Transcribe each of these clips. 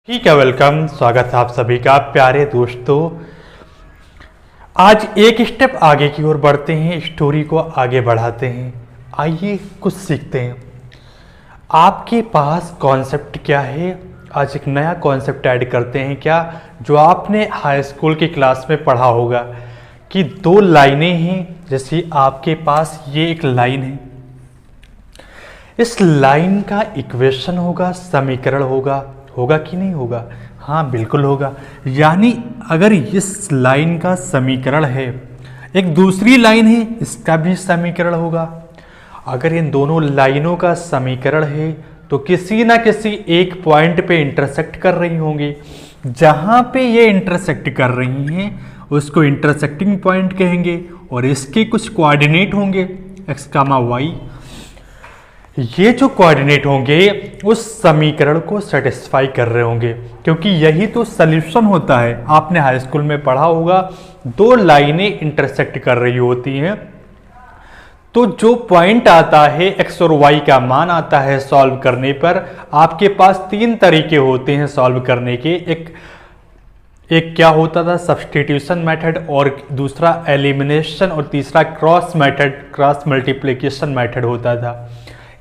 ठीक है, वेलकम। स्वागत है आप सभी का। प्यारे दोस्तों, आज एक स्टेप आगे की ओर बढ़ते हैं, स्टोरी को आगे बढ़ाते हैं। आइए कुछ सीखते हैं। आपके पास कॉन्सेप्ट क्या है? आज एक नया कॉन्सेप्ट ऐड करते हैं। क्या? जो आपने हाई स्कूल की क्लास में पढ़ा होगा कि दो लाइनें हैं। जैसे आपके पास ये एक लाइन है, इस लाइन का इक्वेशन होगा, समीकरण होगा। होगा कि नहीं होगा? हाँ, बिल्कुल होगा। यानी अगर इस लाइन का समीकरण है, एक दूसरी लाइन है, इसका भी समीकरण होगा। अगर इन दोनों लाइनों का समीकरण है तो किसी ना किसी एक पॉइंट पे इंटरसेक्ट कर रही होंगी। जहां पे ये इंटरसेक्ट कर रही हैं उसको इंटरसेक्टिंग पॉइंट कहेंगे और इसके कुछ कोऑर्डिनेट होंगे, एक्स कामा वाई। ये जो कोऑर्डिनेट होंगे उस समीकरण को सेटिस्फाई कर रहे होंगे, क्योंकि यही तो सॉल्यूशन होता है। आपने हाई स्कूल में पढ़ा होगा, दो लाइनें इंटरसेक्ट कर रही होती हैं तो जो पॉइंट आता है, एक्स और वाई का मान आता है सॉल्व करने पर। आपके पास तीन तरीके होते हैं सॉल्व करने के। एक क्या होता था, सब्स्टिट्यूशन मेथड, और दूसरा एलिमिनेशन, और तीसरा cross method, cross multiplication method होता था।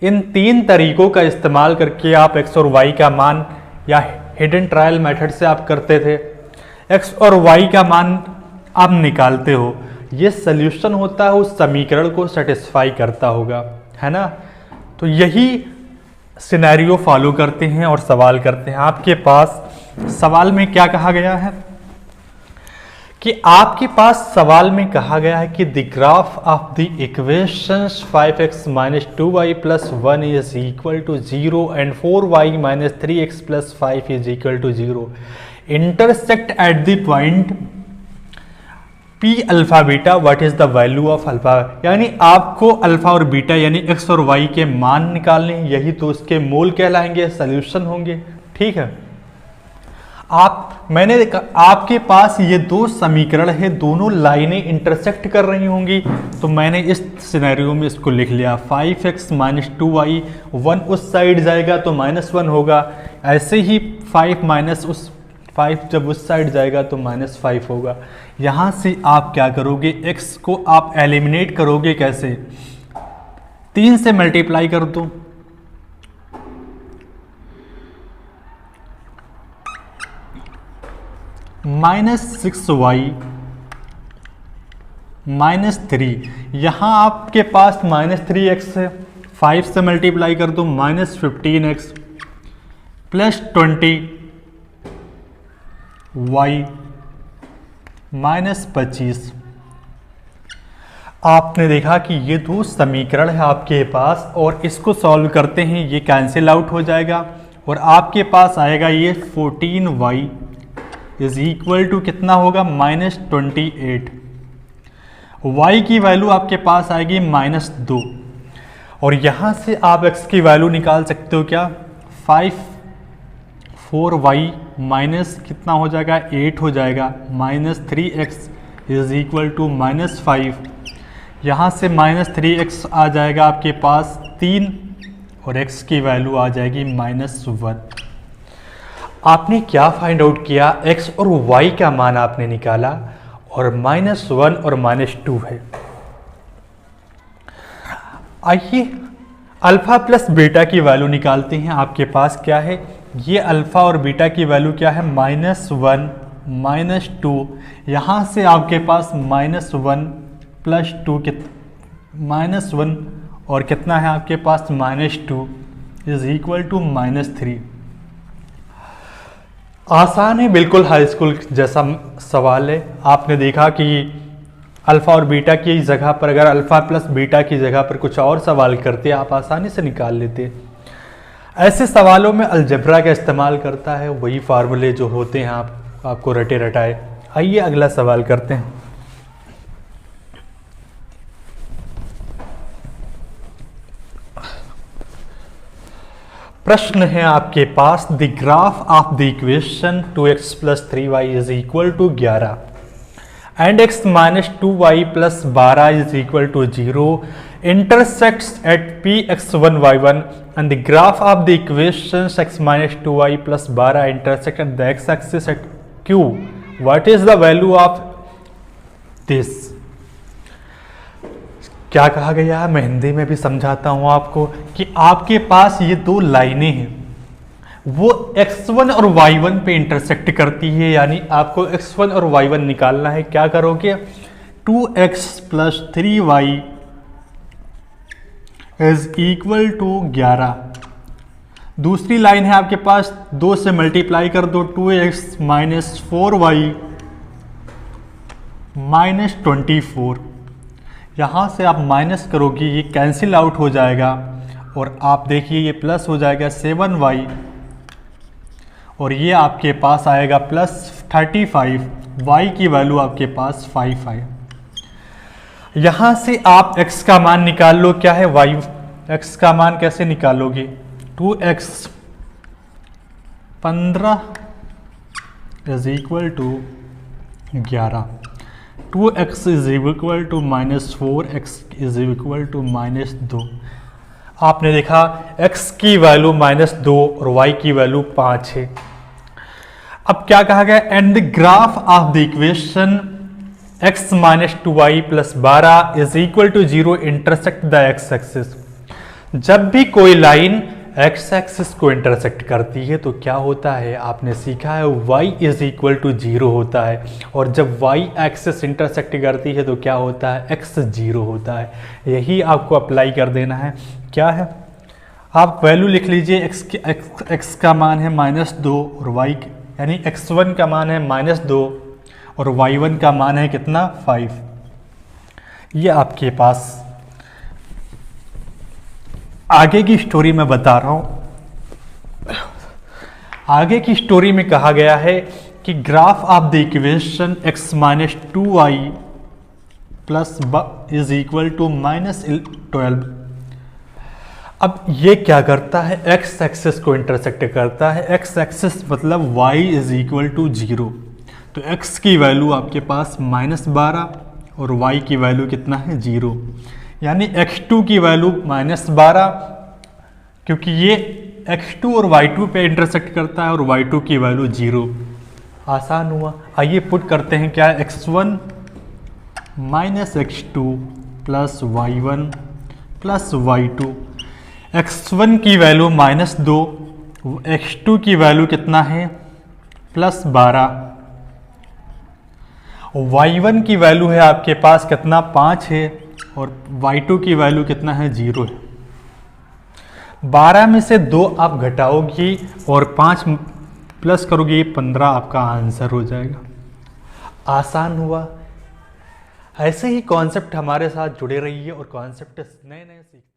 इन तीन तरीकों का इस्तेमाल करके आप एक्स और वाई का मान, या हिडन ट्रायल मेथड से आप करते थे, एक्स और वाई का मान आप निकालते हो। ये सॉल्यूशन होता है, उस समीकरण को सेटिस्फाई करता होगा, है ना। तो यही सिनेरियो फॉलो करते हैं और सवाल करते हैं। आपके पास सवाल में क्या कहा गया है कि आपके पास सवाल में कहा गया है कि the graph of the equations 5x minus 2y plus 1 is equal to 0 and 4y minus 3x plus 5 is equal to 0 intersect at the point p alpha beta. What is the value of alpha? यानी आपको alpha और beta यानी x और y के मान निकालने, यही तो उसके मोल कहलाएंगे, सॉल्यूशन होंगे। ठीक है, आपके पास ये दो समीकरण है, दोनों लाइनें इंटरसेक्ट कर रही होंगी। तो मैंने इस सिनेरियो में इसको लिख लिया 5x माइनस 2y, 1 उस साइड जाएगा तो -1 होगा। ऐसे ही 5 जब उस साइड जाएगा तो -5 होगा। यहाँ से आप क्या करोगे, x को आप एलिमिनेट करोगे। कैसे? 3 से मल्टीप्लाई कर दो, -6y माइनस 3। यहाँ आपके पास -3x है, 5 से मल्टीप्लाई कर दो, -15x प्लस 20y -25। आपने देखा कि ये दो समीकरण है आपके पास, और इसको सॉल्व करते हैं, ये कैंसिल आउट हो जाएगा और आपके पास आएगा ये 14y इज इक्वल टू कितना होगा, -28। y की वैल्यू आपके पास आएगी -2, और यहाँ से आप x की वैल्यू निकाल सकते हो। क्या? 4y माइनस कितना हो जाएगा, 8 हो जाएगा, -3x इज इक्वल टू -5। यहाँ से -3x आ जाएगा आपके पास 3, और x की वैल्यू आ जाएगी -1। आपने क्या फाइंड आउट किया? x और y का मान आपने निकाला, और -1 और -2 है। आइए अल्फा प्लस बीटा की वैल्यू निकालते हैं। आपके पास क्या है, ये अल्फा और बीटा की वैल्यू क्या है, -1 -2। यहाँ से आपके पास -1 प्लस 2 -1 और कितना है आपके पास, -2 इज इक्वल टू -3। आसान है, बिल्कुल हाई स्कूल जैसा सवाल है। आपने देखा कि अल्फ़ा और बीटा की जगह पर अगर अल्फ़ा प्लस बीटा की जगह पर कुछ और सवाल करते आप आसानी से निकाल लेते। ऐसे सवालों में अलजेब्रा का इस्तेमाल करता है, वही फार्मूले जो होते हैं आपको रटे रटाए। आइए अगला सवाल करते हैं। प्रश्न है आपके पास, the graph of the equation 2x plus 3y is equal to 11 and x minus 2y plus 12 is equal to 0 intersects at p x1 y1 and the graph of the equations x minus 2y plus 12 intersect at the x axis at q, what is the value of this? क्या कहा गया है, मैं हिंदी में भी समझाता हूं आपको कि आपके पास ये दो लाइनें हैं, वो x1 और y1 पे इंटरसेक्ट करती है, यानी आपको x1 और y1 निकालना है। क्या करोगे, 2x plus 3y is equal to 11। दूसरी लाइन है आपके पास, 2 से मल्टीप्लाई कर दो, 2x माइनस 4y माइनस 24। यहाँ से आप माइनस करोगे, ये कैंसिल आउट हो जाएगा और आप देखिए ये प्लस हो जाएगा 7y और ये आपके पास आएगा प्लस 35। y की वैल्यू आपके पास 5 है। यहाँ से आप x का मान निकाल लो, क्या है y, x का मान कैसे निकालोगे, 2x 15 is equal to 11, 2x is equal to minus 4x is equal to minus 2। आपने देखा x की वैल्यू -2 और y की वैल्यू 5 है। अब क्या कहा गया, and the graph of the equation x minus 2y plus 12 is equal to 0 intersect the x axis. जब भी कोई लाइन x एक्सिस को इंटरसेक्ट करती है तो क्या होता है, आपने सीखा है y इज इक्वल टू 0 होता है, और जब y एक्सिस इंटरसेक्ट करती है तो क्या होता है, x 0 होता है। यही आपको अप्लाई कर देना है। क्या है, आप वैल्यू लिख लीजिए, x का मान है -2 और y यानी x1 का मान है -2 और y1 का मान है कितना, 5। ये आपके पास आगे की स्टोरी में बता रहा हूं। आगे की स्टोरी में कहा गया है कि graph of the equation x minus 2y plus is equal to -12। अब ये क्या करता है, x एक्सिस को इंटरसेक्ट करता है। x एक्सिस मतलब y इज इक्वल टू 0, तो x की वैल्यू आपके पास -12 और y की वैल्यू कितना है, 0, यानी x2 की वैल्यू -12, क्योंकि ये x2 और y2 पे इंटरसेक्ट करता है, और y2 की वैल्यू 0। आसान हुआ। आइए पुट करते हैं, क्या है, x1 minus x2 plus y1 plus y2। x1 की वैल्यू -2, x2 की वैल्यू कितना है, +12, y1 की वैल्यू है आपके पास कितना, 5 है, और y2 की वैल्यू कितना है, 0 है। 12 में से 2 आप घटाओगी और 5 प्लस करोगे, 15 आपका आंसर हो जाएगा। आसान हुआ। ऐसे ही कॉन्सेप्ट हमारे साथ जुड़े रहिए और कॉन्सेप्ट नए नए सीखते